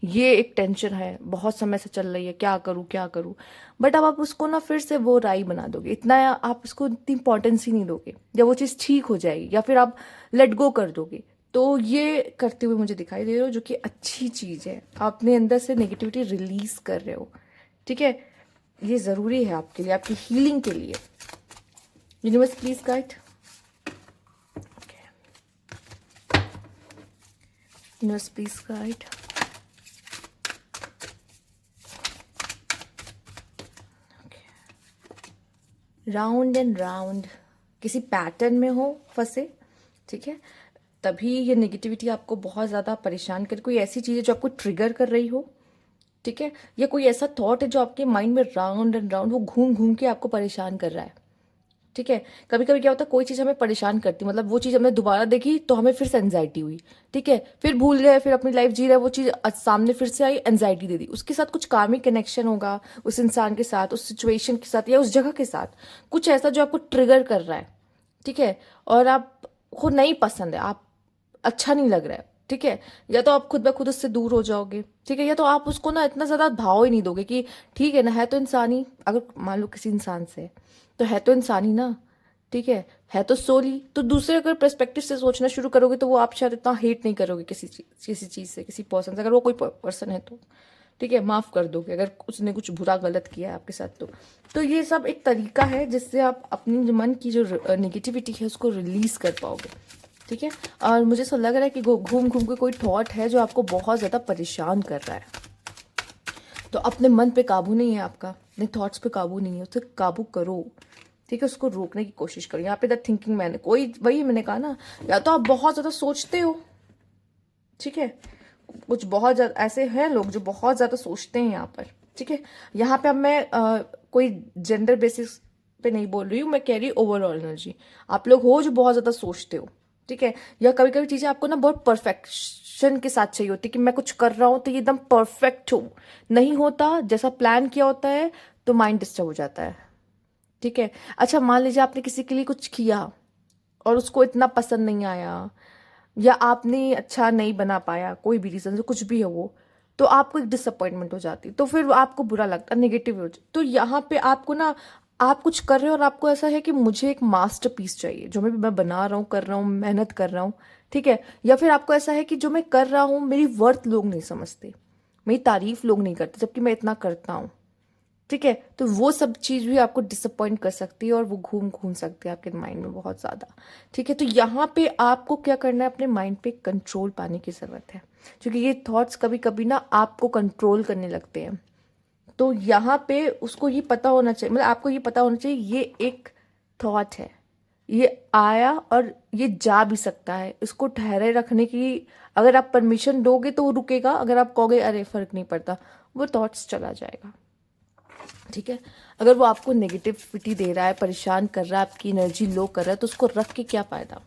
ये एक टेंशन है, बहुत समय से चल रही है, क्या करूँ क्या करूँ। बट अब आप उसको ना फिर से वो राई बना दोगे, इतना आप उसको इतनी इंपॉर्टेंस ही नहीं दोगे, या वो चीज़ ठीक हो जाएगी, या फिर आप लेट गो कर दोगे। तो ये करते हुए मुझे दिखाई दे रहे हो, जो कि अच्छी चीज़ है। आप अपने अंदर से नेगेटिविटी रिलीज कर रहे हो, ठीक है। ये ज़रूरी है आपके लिए, आपकी हीलिंग के लिए। Universe please guide, universe please guide. Round and round किसी पैटर्न में हो फंसे, ठीक है, तभी ये नेगेटिविटी आपको बहुत ज़्यादा परेशान कर, कोई ऐसी चीज़ है जो आपको ट्रिगर कर रही हो, ठीक है, या कोई ऐसा थॉट है जो आपके माइंड में राउंड एंड राउंड वो घूम घूम के आपको परेशान कर रहा है, ठीक है। कभी कभी क्या होता है, कोई चीज़ हमें परेशान करती, मतलब वो चीज़ हमने दोबारा देखी तो हमें फिर से एंजाइटी हुई, ठीक है, फिर भूल गए, फिर अपनी लाइफ जी रहे, वो चीज़ सामने फिर से आई, एंजाइटी दे दी। उसके साथ कुछ कार्मिक कनेक्शन होगा, उस इंसान के साथ, उस सिचुएशन के साथ, या उस जगह के साथ, कुछ ऐसा जो आपको ट्रिगर कर रहा है, ठीक है, और आपको नहीं पसंद है, आप अच्छा नहीं लग रहा है, ठीक है। या तो आप खुद ब खुद उससे दूर हो जाओगे, ठीक है, या तो आप उसको ना इतना ज़्यादा भाव ही नहीं दोगे कि ठीक है ना, है तो इंसान ही, अगर मान लो किसी इंसान से, तो है तो इंसान ही ना, ठीक है तो सोल ही। तो दूसरे अगर पर्सपेक्टिव से सोचना शुरू करोगे तो वो आप शायद इतना हेट नहीं करोगे किसी चीज़ से, किसी पर्सन से, अगर वो कोई पर्सन है तो, ठीक है, माफ़ कर दोगे अगर उसने कुछ बुरा गलत किया है आपके साथ तो ये सब एक तरीका है जिससे आप अपनी मन की जो नेगेटिविटी है उसको रिलीज कर पाओगे, ठीक है। और मुझे ऐसा लग रहा है कि घूम घूम के कोई थॉट है जो आपको बहुत ज़्यादा परेशान कर रहा है। तो अपने मन पे काबू नहीं है आपका, अपने थॉट्स पे काबू नहीं है, उसे काबू करो, ठीक है, उसको रोकने की कोशिश करो। यहाँ पे द थिंकिंग मैन, कोई वही मैंने कहा ना, या तो आप बहुत ज़्यादा सोचते हो, ठीक है, कुछ बहुत ज़्यादा ऐसे हैं लोग जो बहुत ज़्यादा सोचते हैं यहाँ पर, ठीक है। यहाँ पे अब मैं कोई जेंडर बेसिस पे नहीं बोल रही हूँ, मैं कह रही हूँ ओवरऑल एनर्जी। आप लोग हो जो बहुत ज़्यादा सोचते हो, ठीक है, या कभी कभी चीज़ें आपको ना बहुत परफेक्शन के साथ चाहिए होती है कि मैं कुछ कर रहा हूँ तो ये एकदम परफेक्ट हो, नहीं होता जैसा प्लान किया होता है तो माइंड डिस्टर्ब हो जाता है, ठीक है। अच्छा मान लीजिए आपने किसी के लिए कुछ किया और उसको इतना पसंद नहीं आया, या आपने अच्छा नहीं बना पाया, कोई भी रीज़न से कुछ भी है वो, तो आपको एक डिसअपॉइंटमेंट हो जाती, तो फिर आपको बुरा लगता, नेगेटिव हो जाता। तो यहाँ पे आपको ना, आप कुछ कर रहे हो और आपको ऐसा है कि मुझे एक मास्टरपीस चाहिए, जो मैं बना रहा हूँ, कर रहा हूँ, मेहनत कर रहा हूँ, ठीक है, या फिर आपको ऐसा है कि जो मैं कर रहा हूँ मेरी वर्थ लोग नहीं समझते, मेरी तारीफ लोग नहीं करते जबकि मैं इतना करता हूँ, ठीक है। तो वो सब चीज़ भी आपको डिसअपॉइंट कर सकती है और वो घूम घूम सकती है आपके माइंड में बहुत ज़्यादा, ठीक है। तो यहाँ पे आपको क्या करना है, अपने माइंड पे कंट्रोल पाने की ज़रूरत है, क्योंकि ये थॉट्स कभी कभी ना आपको कंट्रोल करने लगते हैं। तो यहाँ पे उसको ये पता होना चाहिए, मतलब आपको ये पता होना चाहिए ये एक थॉट है, ये आया और ये जा भी सकता है, इसको ठहरे रखने की अगर आप परमिशन दोगे तो वो रुकेगा, अगर आप कहोगे अरे फर्क नहीं पड़ता, वो थॉट्स चला जाएगा, ठीक है। अगर वो आपको नेगेटिविटी दे रहा है, परेशान कर रहा है, आपकी एनर्जी लो कर रहा है, तो उसको रख के क्या फ़ायदा,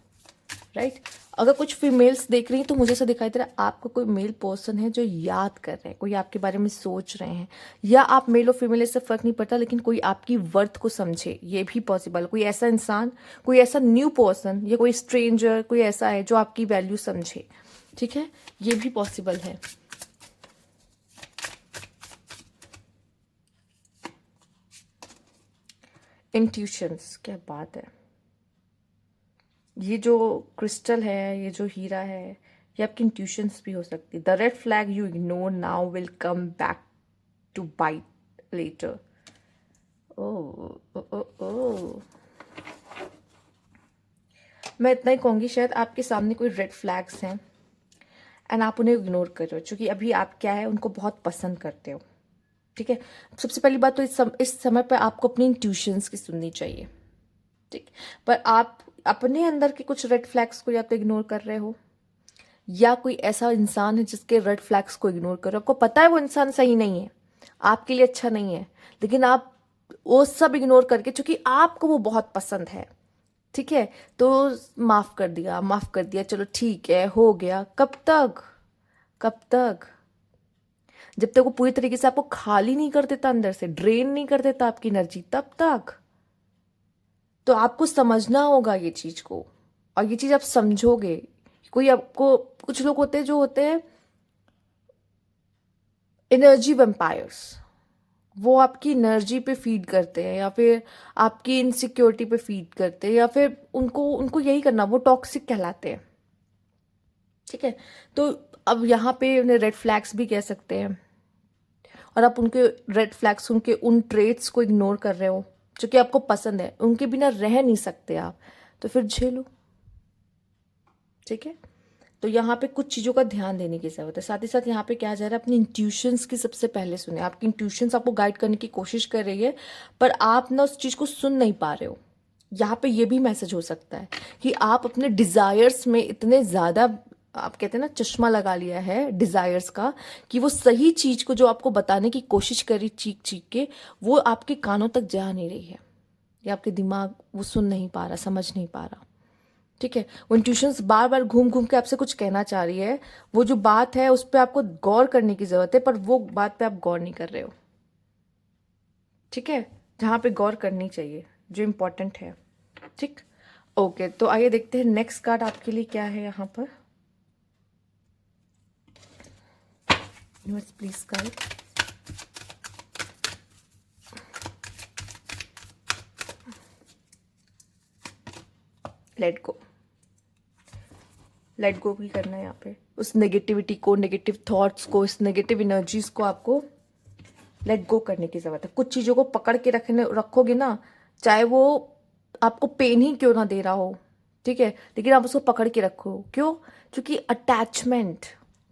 राइट। अगर कुछ फीमेल्स देख रही हैं तो मुझे ऐसा दिखाई दे रहा है आपका कोई मेल पर्सन है जो याद कर रहे हैं, कोई आपके बारे में सोच रहे हैं, या आप मेल और फीमेल, इससे फ़र्क नहीं पड़ता, लेकिन कोई आपकी वर्थ को समझे, ये भी पॉसिबल। कोई ऐसा इंसान, कोई ऐसा न्यू पर्सन, या कोई स्ट्रेंजर, कोई ऐसा है जो आपकी वैल्यू समझे, ठीक है, ये भी पॉसिबल है। इंट्यूशंस, क्या बात है। ये जो क्रिस्टल है, ये जो हीरा है, ये आपकी इंट्यूशंस भी हो सकती है। The red flag you ignore now will come back to bite later. ओ ओ ओ ओ, मैं इतना ही कहूँगी, शायद आपके सामने कोई रेड फ्लैग्स हैं एंड आप उन्हें इग्नोर कर रहे हो, क्योंकि अभी आप क्या है, उनको बहुत पसंद करते हो, ठीक है। सबसे पहली बात तो इस समय पर आपको अपनी इंट्यूशंस की सुननी चाहिए, ठीक। पर आप अपने अंदर के कुछ रेड फ्लैग्स को या तो इग्नोर कर रहे हो, या कोई ऐसा इंसान है जिसके रेड फ्लैग्स को इग्नोर करो, आपको पता है वो इंसान सही नहीं है, आपके लिए अच्छा नहीं है, लेकिन आप वो सब इग्नोर करके, क्योंकि आपको वो बहुत पसंद है, ठीक है, तो माफ कर दिया, माफ कर दिया, चलो ठीक है, हो गया। कब तक, कब तक, जब तक वो पूरी तरीके से आपको खाली नहीं कर देता, अंदर से ड्रेन नहीं कर देता आपकी एनर्जी, तब तक। तो आपको समझना होगा ये चीज को, और ये चीज आप समझोगे। कोई आपको, कुछ लोग होते हैं जो होते हैं एनर्जी वैम्पायर्स, वो आपकी एनर्जी पे फीड करते हैं या फिर आपकी इनसिक्योरिटी पे फीड करते हैं, या फिर उनको उनको यही करना, वो टॉक्सिक कहलाते हैं। ठीक है, तो अब यहाँ पे उन्हें रेड फ्लैग्स भी कह सकते हैं, और आप उनके रेड फ्लैग्स, उनके उन ट्रेट्स को इग्नोर कर रहे हो जो कि आपको पसंद है, उनके बिना रह नहीं सकते आप, तो फिर झेलो। ठीक है, तो यहाँ पे कुछ चीज़ों का ध्यान देने की ज़रूरत है। साथ ही साथ यहाँ पे क्या जा रहा है, अपनी इंट्यूशंस की सबसे पहले सुने। आपकी इंट्यूशंस आपको गाइड करने की कोशिश कर रही है, पर आप ना उस चीज़ को सुन नहीं पा रहे हो। यहाँ पे ये भी मैसेज हो सकता है कि आप अपने डिज़ायर्स में इतने ज़्यादा, आप कहते हैं ना, चश्मा लगा लिया है डिज़ायर्स का, कि वो सही चीज़ को जो आपको बताने की कोशिश करी चीख चीख के, वो आपके कानों तक जा नहीं रही है, या आपके दिमाग वो सुन नहीं पा रहा, समझ नहीं पा रहा। ठीक है, वो इंट्यूशंस बार बार घूम घूम के आपसे कुछ कहना चाह रही है। वो जो बात है उस पर आपको गौर करने की जरूरत है, पर वो बात पे आप गौर नहीं कर रहे हो। ठीक है, जहाँ पे गौर करनी चाहिए, जो इम्पोर्टेंट है। ठीक, ओके, तो आइए देखते हैं नेक्स्ट कार्ड आपके लिए क्या है यहाँ पर। Please guide. Let go, let go भी करना है यहाँ पे। उस नेगेटिविटी को, नेगेटिव थॉट्स को, इस नेगेटिव एनर्जीज को आपको लेट गो करने की जरूरत है। कुछ चीज़ों को पकड़ के रखोगे ना, चाहे वो आपको पेन ही क्यों ना दे रहा हो, ठीक है, लेकिन आप उसको पकड़ के रखो। क्यों? क्योंकि अटैचमेंट,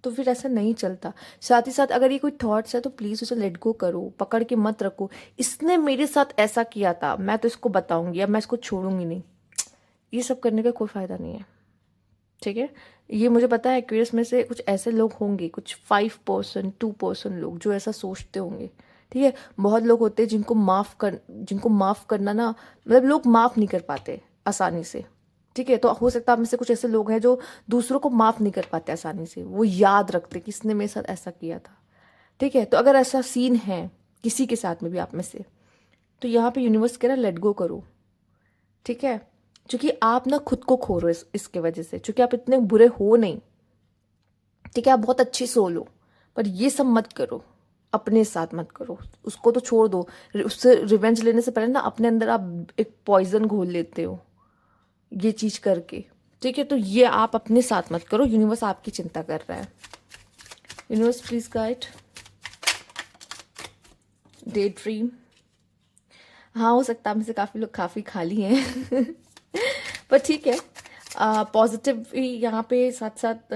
तो फिर ऐसा नहीं चलता। साथ ही साथ अगर ये कोई थॉट्स है तो प्लीज़ उसे लेट गो करो, पकड़ के मत रखो। इसने मेरे साथ ऐसा किया था, मैं तो इसको बताऊंगी, अब मैं इसको छोड़ूंगी नहीं, ये सब करने का कोई फ़ायदा नहीं है। ठीक है, ये मुझे पता है एक्वेरियस में से कुछ ऐसे लोग होंगे, कुछ 5% 2% लोग जो ऐसा सोचते होंगे। ठीक है, बहुत लोग होते हैं जिनको माफ़ करना ना, मतलब लोग माफ़ नहीं कर पाते आसानी से। ठीक है, तो हो सकता है आप में से कुछ ऐसे लोग हैं जो दूसरों को माफ़ नहीं कर पाते आसानी से, वो याद रखते कि इसने मेरे साथ ऐसा किया था। ठीक है, तो अगर ऐसा सीन है किसी के साथ में भी आप में से, तो यहाँ पे यूनिवर्स कह रहा है लेट गो करो। ठीक है, क्योंकि आप ना खुद को खो रहे हो इसके वजह से, क्योंकि आप इतने बुरे हो नहीं। ठीक है, आप बहुत अच्छी सोल हो, पर ये सब मत करो, अपने साथ मत करो। उसको तो छोड़ दो, उससे रिवेंज लेने से पहले ना अपने अंदर आप एक पॉइजन घोल लेते हो ये चीज करके। ठीक है, तो ये आप अपने साथ मत करो, यूनिवर्स आपकी चिंता कर रहा है। Universe please guide. Day dream, हाँ हो सकता है मुझसे काफ़ी लोग काफ़ी खाली हैं पर ठीक है, पॉजिटिव भी यहाँ पे साथ साथ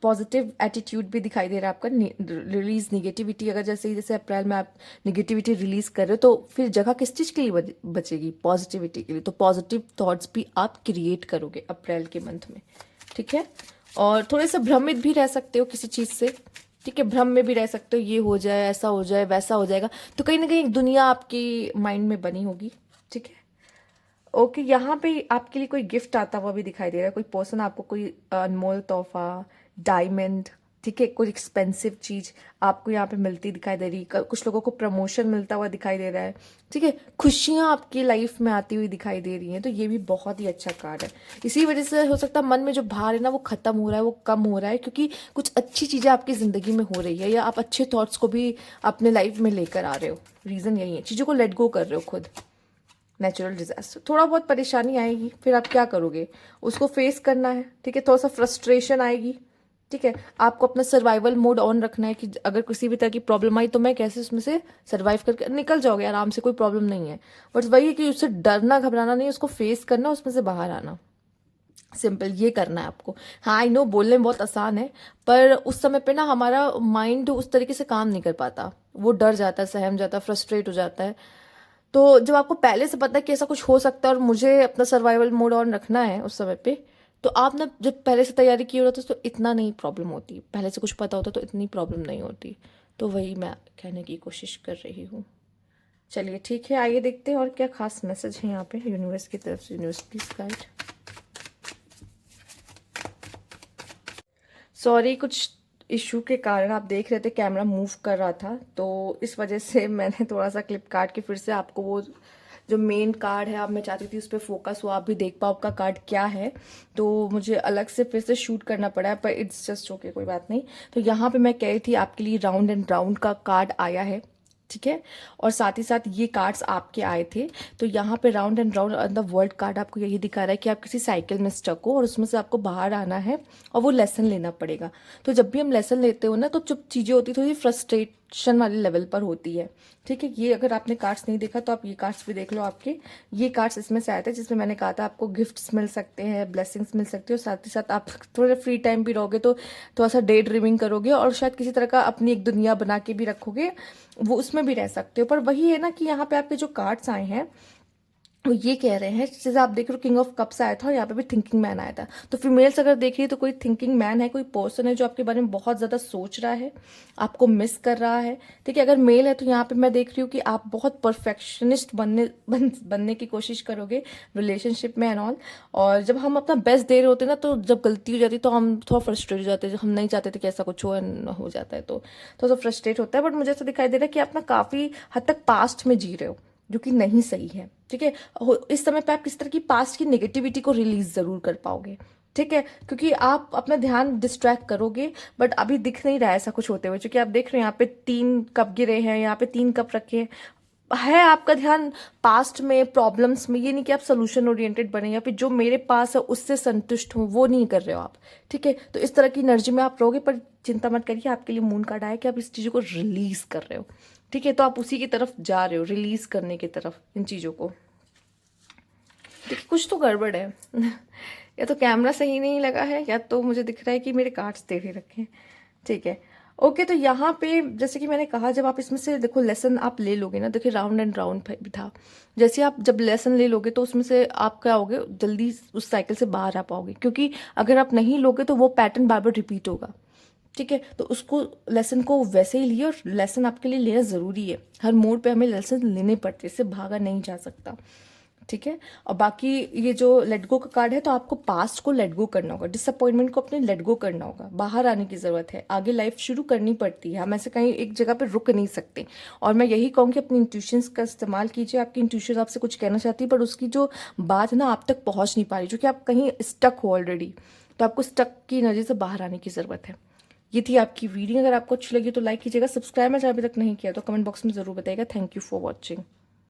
पॉजिटिव एटीट्यूड भी दिखाई दे रहा है आपका। रिलीज निगेटिविटी, अगर जैसे जैसे अप्रैल में आप निगेटिविटी रिलीज कर रहे हो, तो फिर जगह किस चीज़ के लिए बचेगी? पॉजिटिविटी के लिए। तो पॉजिटिव थॉट्स भी आप क्रिएट करोगे अप्रैल के मंथ में। ठीक है, और थोड़े से भ्रमित भी रह सकते हो किसी चीज़ से। ठीक है, भ्रम में भी रह सकते हो, ये हो जाए, ऐसा हो जाए, वैसा हो जाएगा, तो कहीं ना कहीं एक दुनिया आपकी माइंड में बनी होगी। ठीक है, ओके, यहाँ पे आपके लिए कोई गिफ्ट आता हुआ भी दिखाई दे रहा है। कोई पर्सन आपको कोई अनमोल तोहफा, डायमंड, ठीक है, कोई एक्सपेंसिव चीज आपको यहाँ पे मिलती दिखाई दे रही है। कुछ लोगों को प्रमोशन मिलता हुआ दिखाई दे रहा है। ठीक है, खुशियाँ आपकी लाइफ में आती हुई दिखाई दे रही हैं, तो ये भी बहुत ही अच्छा कार्ड है। इसी वजह से हो सकता है मन में जो भार है ना वो खत्म हो रहा है, वो कम हो रहा है, क्योंकि कुछ अच्छी चीजें आपकी जिंदगी में हो रही है, या आप अच्छे थॉट्स को भी अपने लाइफ में लेकर आ रहे हो। रीजन यही है, चीजों को लेट गो कर रहे हो खुद। नेचुरल डिजास्टर, थोड़ा बहुत परेशानी आएगी, फिर आप क्या करोगे? उसको फेस करना है। ठीक है, थोड़ा सा फ्रस्ट्रेशन आएगी। ठीक है, आपको अपना सर्वाइवल मोड ऑन रखना है कि अगर किसी भी तरह की प्रॉब्लम आई तो मैं कैसे उसमें से सर्वाइव करके निकल जाओगे आराम से, कोई प्रॉब्लम नहीं है। बट वही है कि उससे डरना घबराना नहीं, उसको फेस करना, उसमें से बाहर आना, सिंपल ये करना है आपको। हाँ आई नो बोलने में बहुत आसान है, पर उस समय पे ना हमारा माइंड उस तरीके से काम नहीं कर पाता, वो डर जाता है, सहम जाता है, फ्रस्ट्रेट हो जाता है। तो जब आपको पहले से पता है कि ऐसा कुछ हो सकता है और मुझे अपना सर्वाइवल मोड ऑन रखना है उस समय पे, तो आप ना जब पहले से तैयारी की होती तो इतना नहीं प्रॉब्लम होती, पहले से कुछ पता होता तो इतनी प्रॉब्लम नहीं होती। तो वही मैं कहने की कोशिश कर रही हूँ। चलिए ठीक है, आइए देखते हैं और क्या खास मैसेज है यहाँ पे यूनिवर्स की तरफ से। Universe please guide. सॉरी, कुछ इशू के कारण आप देख रहे थे कैमरा मूव कर रहा था, तो इस वजह से मैंने थोड़ा सा क्लिप काट के फिर से आपको वो जो मेन कार्ड है, अब मैं चाहती थी उस पर फोकस हो, आप भी देख पाओ आपका कार्ड क्या है, तो मुझे अलग से फिर से शूट करना पड़ा है, पर इट्स जस्ट ओके, कोई बात नहीं। तो यहाँ पे मैं कह रही थी आपके लिए राउंड एंड राउंड का कार्ड आया है, ठीक है, और साथ ही साथ ये कार्ड्स आपके आए थे। तो यहाँ पे round and round the world card आपको यही दिखा रहा है कि आप किसी साइकिल में स्टक हो और उसमें से आपको बाहर आना है और वो लेसन लेना पड़ेगा। तो जब भी हम लेसन लेते हो ना, तो चुप चीज़ें होती थोड़ी फ्रस्ट्रेशन वाले लेवल पर होती है, ठीक है। ये अगर आपने कार्ड्स नहीं देखा तो आप ये कार्ड्स भी देख लो। आपके ये कार्ड्स इसमें से आए थे जिसमें मैंने कहा था आपको गिफ्ट्स मिल सकते हैं, ब्लेसिंग्स मिल सकती है, और साथ ही साथ आप थोड़ा फ्री टाइम भी रहोगे तो थोड़ा सा डे ड्रीमिंग करोगे और शायद किसी तरह का अपनी एक दुनिया बना के भी रखोगे, वो उसमें भी रह सकते हो। पर वही है ना कि यहाँ पे आपके जो कार्ड्स आए हैं वो ये कह रहे हैं, जैसे आप देख रहे हो किंग ऑफ कप्स आया था और यहाँ पे भी थिंकिंग मैन आया था। तो फीमेल्स अगर देख रही है तो कोई थिंकिंग मैन है, कोई पर्सन है जो आपके बारे में बहुत ज़्यादा सोच रहा है, आपको मिस कर रहा है, ठीक है। अगर मेल है तो यहाँ पे मैं देख रही हूँ कि आप बहुत परफेक्शनिस्ट बनने की कोशिश करोगे रिलेशनशिप में एंड ऑल। और जब हम अपना बेस्ट दे रहे होते हैं ना, तो जब गलती हो जाती है तो हम थोड़ा फ्रस्ट्रेट हो जाते हैं, हम नहीं चाहते थे कि ऐसा कुछ हो जाता है, तो थोड़ा सा फ्रस्ट्रेट होता है। बट मुझे ऐसा दिखाई दे रहा है कि आप ना काफ़ी हद तक पास्ट में जी रहे हो, जो कि नहीं सही है, ठीक है। इस समय पे आप किस तरह की पास्ट की नेगेटिविटी को रिलीज जरूर कर पाओगे, ठीक है, क्योंकि आप अपना ध्यान डिस्ट्रैक्ट करोगे। बट अभी दिख नहीं रहा है ऐसा कुछ होते हुए, क्योंकि आप देख रहे हैं यहाँ पे 3 कप गिरे हैं, यहाँ पे 3 कप रखे हैं, है आपका ध्यान पास्ट में, प्रॉब्लम्स में। ये नहीं कि आप सोल्यूशन ओरिएंटेड बने या फिर जो मेरे पास है उससे संतुष्ट हो, वो नहीं कर रहे हो आप, ठीक है। तो इस तरह की एनर्जी में आप रहोगे, पर चिंता मत करिए, आपके लिए मून कार्ड आया कि आप इस चीज़ों को रिलीज कर रहे हो, ठीक है। तो आप उसी की तरफ जा रहे हो, रिलीज करने की तरफ इन चीज़ों को। देखिए कुछ तो गड़बड़ है या तो कैमरा सही नहीं लगा है, या तो मुझे दिख रहा है कि मेरे कार्ड्स टेढ़े रखे हैं, ठीक है। ओके, तो यहाँ पे जैसे कि मैंने कहा, जब आप इसमें से देखो लेसन आप ले लोगे ना, देखिए राउंड एंड राउंड भी था, जैसे आप जब लेसन ले लोगे तो उसमें से आप क्या होगे, जल्दी उस साइकिल से बाहर आ पाओगे, क्योंकि अगर आप नहीं लोगे तो वो पैटर्न बार बार रिपीट होगा, ठीक है। तो उसको लेसन को वैसे ही लिए, और लेसन आपके लिए लेना ज़रूरी है, हर मोड़ पे हमें लेसन लेने पड़ते हैं, इससे भागा नहीं जा सकता, ठीक है। और बाकी ये जो लेट गो का कार्ड है, तो आपको पास्ट को लेट गो करना होगा, डिसअपॉइंटमेंट को अपने लेट गो करना होगा, बाहर आने की ज़रूरत है, आगे लाइफ शुरू करनी पड़ती है, हम ऐसे कहीं एक जगह पे रुक नहीं सकते। और मैं यही कहूँगी अपनी इंट्यूशंस का इस्तेमाल कीजिए, आपकी इंट्यूशन आपसे कुछ कहना चाहती है, पर उसकी जो बात है ना आप तक पहुँच नहीं पा रही, जो कि आप कहीं स्टक हो ऑलरेडी, तो आपको स्टक की एनर्जी से बाहर आने की ज़रूरत है। ये थी आपकी वीडियो, अगर आपको अच्छी लगी तो लाइक कीजिएगा, सब्सक्राइब मैं अभी तक नहीं किया तो कमेंट बॉक्स में ज़रूर बताइएगा। Thank you for watching.